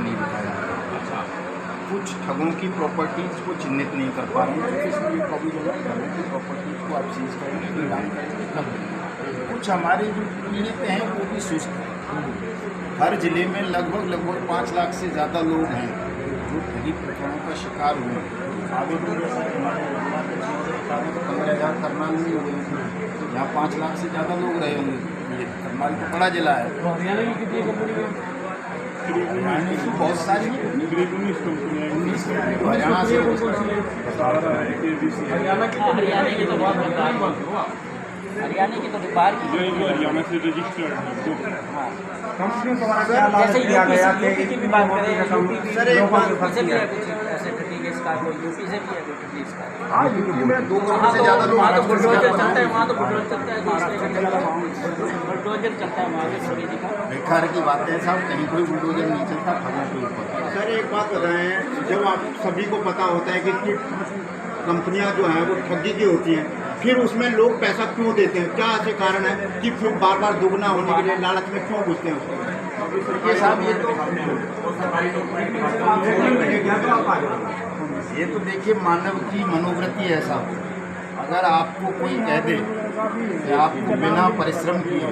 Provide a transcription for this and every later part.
नहीं दिखाया। कुछ ठगों की प्रॉपर्टीज़ को चिन्हित नहीं कर पा रहे हैं, इसलिए कभी जगह ठगों की प्रॉपर्टीज़ को आप सीज करेंगे, नीलाम करेंगे, कर देंगे। कुछ हमारे जो पीड़ित हैं वो भी सुस्त हैं। हर ज़िले में लगभग 5 लाख से ज़्यादा लोग हैं जो ठगी प्रकरणों का शिकार हुए हैं। आवेदन जैसा हमारे 15,000 करनाल में हुए हैं, यहाँ 5 लाख से ज़्यादा लोग रहे होंगे। ये करनाल तो बड़ा जिला है। हरियाणा की कितनी कंपनी है? हरियाणा की बहुत सारी 19 कंपनियाँ हरियाणा से हरियाणा की तो बहुत हरियाणा की तो व्यापार की हरियाणा से रजिस्टर्ड है। हाँ कंपनियों द्वारा क्या लाभ जैसे दिया गया यूपी की भी बात करें, यूपी भी सर, एक बात यूपी से भी है कुछ ऐसे ठगी केस का, कोई यूपी से भी है कोई ठगी केस का। हाँ, यूपी में 2 करोड़ से तो ज़्यादा लोग वहाँ तो महाराष्ट्र से बुलडोजर आते चलता है, हैं। वहाँ तो बुलडोजर चलता है, बुलडोजर चलता है वहाँ पे थोड़ी दिखा। बेकार की बात है साहब, कहीं कोई बुलडोजर नहीं चलता ठगों के ऊपर। सर एक बात बताएं, जब आप सभी को पता होता है कि कंपनियां जो हैं वो ठगी की होती हैं, फिर उसमें लोग पैसा क्यों देते हैं? क्या ऐसे कारण है कि फिर बार बार दुगना होने के लिए लालच में क्यों घुसते हैं उसको? ये साहब ये तो देखिए मानव की मनोवृत्ति है साहब। अगर आपको कोई कह दे कि आपको बिना परिश्रम किए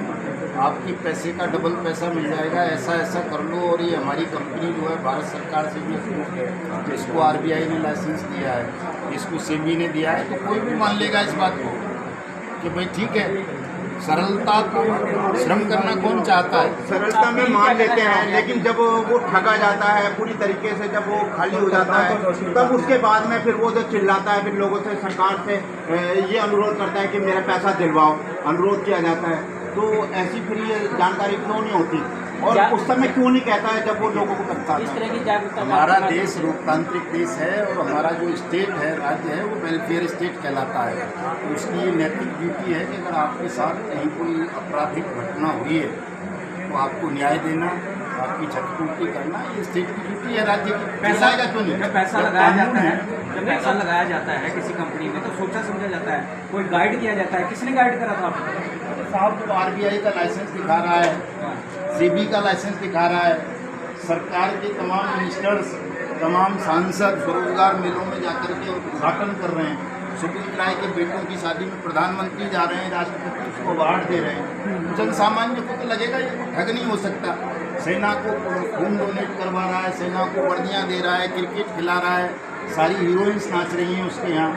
आपके पैसे का डबल पैसा मिल जाएगा, ऐसा ऐसा कर लो, और ये हमारी कंपनी जो है भारत सरकार से भी अप्रूव है, जिसको आरबीआई ने लाइसेंस दिया है, इसको सेबी ने दिया है, तो कोई भी मान लेगा इस बात को कि भाई ठीक है। सरलता को श्रम करना कौन चाहता है? सरलता में मान लेते हैं, लेकिन जब वो ठगा जाता है पूरी तरीके से, जब वो खाली हो जाता है, तब उसके बाद में फिर वो जो चिल्लाता है, फिर लोगों से, सरकार से ये अनुरोध करता है कि मेरा पैसा दिलवाओ, अनुरोध किया जाता है। तो ऐसी फिर ये जानकारी क्यों नहीं होती और उस समय क्यों नहीं कहता है जब वो लोगों को करता इस है? तरह की जागरूकता हमारा देश लोकतांत्रिक देश है और हमारा जो स्टेट है, राज्य है, वो वेलफेयर स्टेट कहलाता है। तो उसकी ये नैतिक ड्यूटी है कि अगर आपके साथ कहीं कोई आपराधिक घटना हुई है तो आपको न्याय देना, आपकी क्षतिपूर्ति करना, ये स्टेट की ड्यूटी है, राज्य की। पैसा का क्यों नहीं? जब पैसा लगाया जाता है, जब पैसा लगाया जाता है किसी कंपनी में, तो सोचा समझा जाता है, कोई गाइड किया जाता है। किसने गाइड करा था आपको? साहब तो आरबीआई का लाइसेंस दिखा रहा है, सेबी का लाइसेंस दिखा रहा है, सरकार के तमाम मिनिस्टर्स, तमाम सांसद स्वरोजगार मेलों में जाकर के उद्घाटन कर रहे हैं। सुप्रीम राय के बेटों की शादी में प्रधानमंत्री जा रहे हैं, राष्ट्रपति उसको अवार्ड दे रहे हैं। जन सामान्य को तो लगेगा ये कोई ठग नहीं हो सकता। सेना को खून डोनेट करवा रहा है, सेना को वर्दियाँ दे रहा है, क्रिकेट खिला रहा है, सारी हीरोइंस नाच रही हैं उसके यहाँ।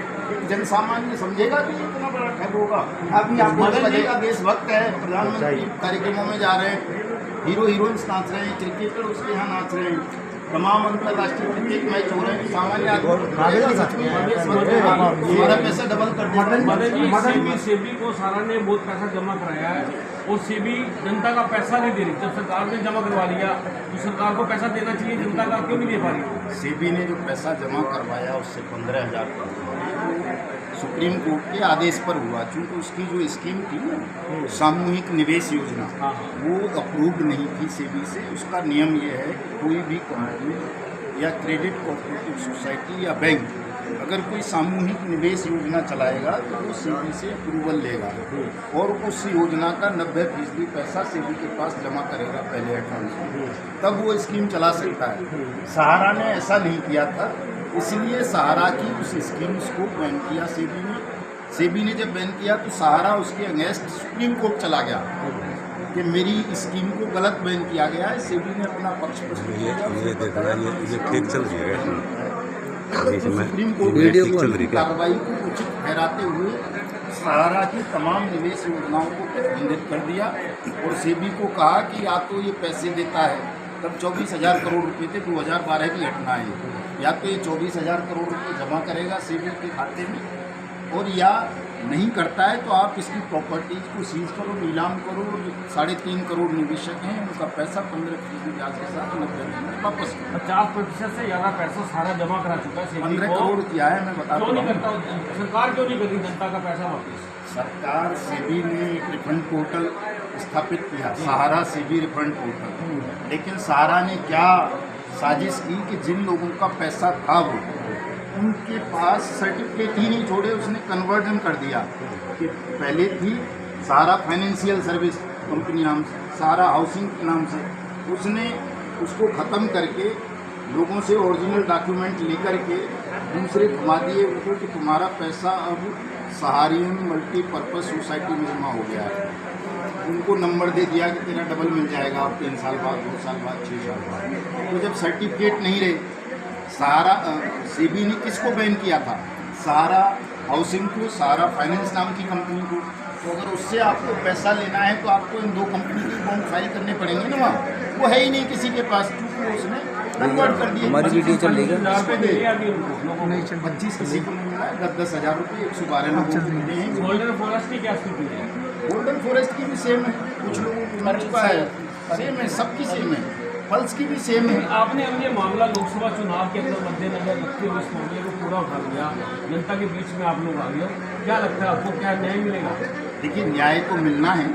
जन सामान्य समझेगा कि ये इतना बड़ा ठग होगा? अभी आपको लगेगा देशभक्त है, प्रधानमंत्री कार्यक्रमों में जा रहे हैं, हीरो हीरोइंस नाच रहे हैं, क्रिकेटर उसके यहाँ नाच रहे हैं, तमाम अंतर्राष्ट्रीय क्रिकेट मैच हो रहे हैं, सामान्य आदमी हमारा पैसा डबल कर देगा। सेबी को सारा ने बहुत पैसा जमा कराया है और सेबी जनता का पैसा नहीं दे रही। जब सरकार ने जमा करवा लिया तो सरकार को पैसा देना चाहिए, जनता का क्यों नहीं दे पा रही? सेबी ने जो पैसा जमा करवाया उससे 15,000 करोड़ सुप्रीम कोर्ट के आदेश पर हुआ, क्योंकि उसकी जो स्कीम थी ना सामूहिक निवेश योजना, वो अप्रूव्ड नहीं थी सेबी से। उसका नियम ये है कि कोई भी कंपनी या क्रेडिट कोऑपरेटिव सोसाइटी या बैंक अगर कोई सामूहिक निवेश योजना चलाएगा तो वो सेबी से अप्रूवल लेगा और उस योजना का 90% पैसा सेबी के पास जमा करेगा पहले अकाउंट में, तब वो स्कीम चला सकता है। सहारा ने ऐसा नहीं किया था, इसलिए सहारा की उस स्कीम्स को बैन किया सेबी ने। सेबी ने जब बैन किया तो सहारा उसके अगेंस्ट सुप्रीम कोर्ट चला गया कि मेरी स्कीम को गलत बैन किया गया है। सेबी ने अपना पक्ष प्रस्तुत किया, ये देखना ये ठीक चल रही है। सुप्रीम कोर्ट ने कार्रवाई को उचित ठहराते हुए सहारा की तमाम निवेश योजनाओं को प्रतिबंधित कर दिया और सेबी को कहा कि या तो ये पैसे देता है, तब 24,000 करोड़ रुपए थे, 2012 की घटना है, या तो ये 24,000 करोड़ रुपए जमा करेगा सेबी के खाते में, और या नहीं करता है तो आप इसकी प्रॉपर्टीज को सीज करो, नीलाम करो। 3.5 करोड़ निवेशक हैं, उनका पैसा 15% ब्याज के साथ 90 दिन में वापस करो। 50% से ज़्यादा पैसा सारा जमा करा चुका है। 15 करोड़ किया है, मैं बता क्यों नहीं रहा हूँ। करता सरकार, क्यों नहीं कर रही जनता का पैसा वापस? सरकार सेबी ने एक रिफंड पोर्टल स्थापित किया, सहारा सेबी रिफंड पोर्टल, लेकिन सहारा ने क्या साजिश की कि जिन लोगों का पैसा था वो उनके पास सर्टिफिकेट ही नहीं छोड़े, उसने कन्वर्जन कर दिया कि पहले थी सहारा फाइनेंशियल सर्विस कंपनी नाम से, सहारा हाउसिंग के नाम से, उसने उसको ख़त्म करके लोगों से ओरिजिनल डॉक्यूमेंट लेकर के दूसरे थमा दिए उनको कि तुम्हारा पैसा अब सहारियन मल्टीपर्पज़ सोसाइटी में जमा हो गया है। उनको नंबर दे दिया कि तेरा डबल मिल जाएगा अब 3 साल बाद, 2 साल बाद, 6 साल बाद। तो जब सर्टिफिकेट नहीं रहे, सहारा सेबी ने किसको बैन किया था? सहारा हाउसिंग को, सहारा फाइनेंस नाम की कंपनी को। तो अगर उससे आपको पैसा लेना है तो आपको इन 2 कंपनी के अकाउंट फाइल करने पड़ेंगे ना वहाँ। वो है ही नहीं किसी के पास, क्योंकि उसने कन्वर्ट कर दिया। हमारी वीडियो चल रही है। 25 किसी को नहीं मिला, 10-10 हज़ार रुपये 112 लोगों को मिले हैं। गोल्डन फॉरेस्ट की क्या स्थिति है? गोल्डन फॉरेस्ट की भी सेम है, कुछ लोगों को मिल चुका है, सेम है, सबकी सेम है, पल्स की भी सेम है। आपने अब ये मामला लोकसभा चुनाव के अंदर मद्देनजर रखते हुए इस मामले को पूरा उठा लिया, जनता के बीच में आप लोग आ गए, क्या लगता है आपको, क्या न्याय मिलेगा? देखिए, न्याय तो मिलना है,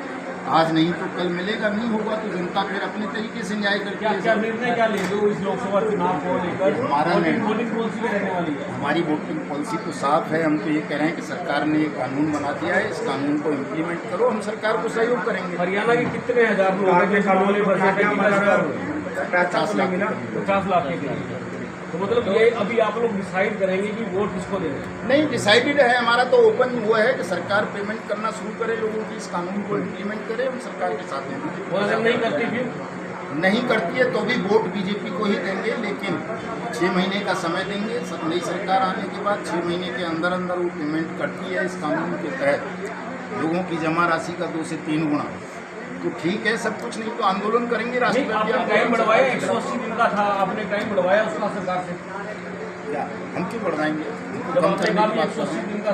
आज नहीं तो कल मिलेगा, नहीं होगा तो जनता फिर अपने तरीके से न्याय करके क्या निर्णय क्या ले लो इस लोकसभा चुनाव को लेकर? हमारा वोटिंग पॉलिसी में रहने वाली है। हमारी वोटिंग पॉलिसी तो साफ है। हम तो ये कह रहे हैं कि सरकार ने एक कानून बना दिया है, इस कानून को इम्प्लीमेंट करो, हम सरकार को सहयोग करेंगे। हरियाणा के कितने हजार लोग हैं जो कानूनी फंसे थे? 50 लाख 50 लाख के करीब। तो मतलब ये अभी आप लोग डिसाइड करेंगे कि वोट किसको देना? नहीं, डिसाइडेड है, हमारा तो ओपन हुआ है कि सरकार पेमेंट करना शुरू करे लोगों की, इस कानून को इम्प्लीमेंट करे, हम सरकार के साथ हैं। और अगर नहीं करती फिर? नहीं करती है तो भी वोट बीजेपी को ही देंगे, लेकिन 6 महीने का समय देंगे। नई सरकार आने के बाद 6 महीने के अंदर अंदर वो पेमेंट करती है इस कानून के तहत लोगों की जमा राशि का 2 से 3 गुना, तो ठीक है। सब कुछ नहीं तो आंदोलन करेंगे, राष्ट्रव्यापी आपने टाइम बढ़वाया, 180 दिन का था, आपने टाइम बढ़वाया उसका सरकार से? क्या हम क्यों बढ़ाएंगे? जब आपने कहा 180 दिन का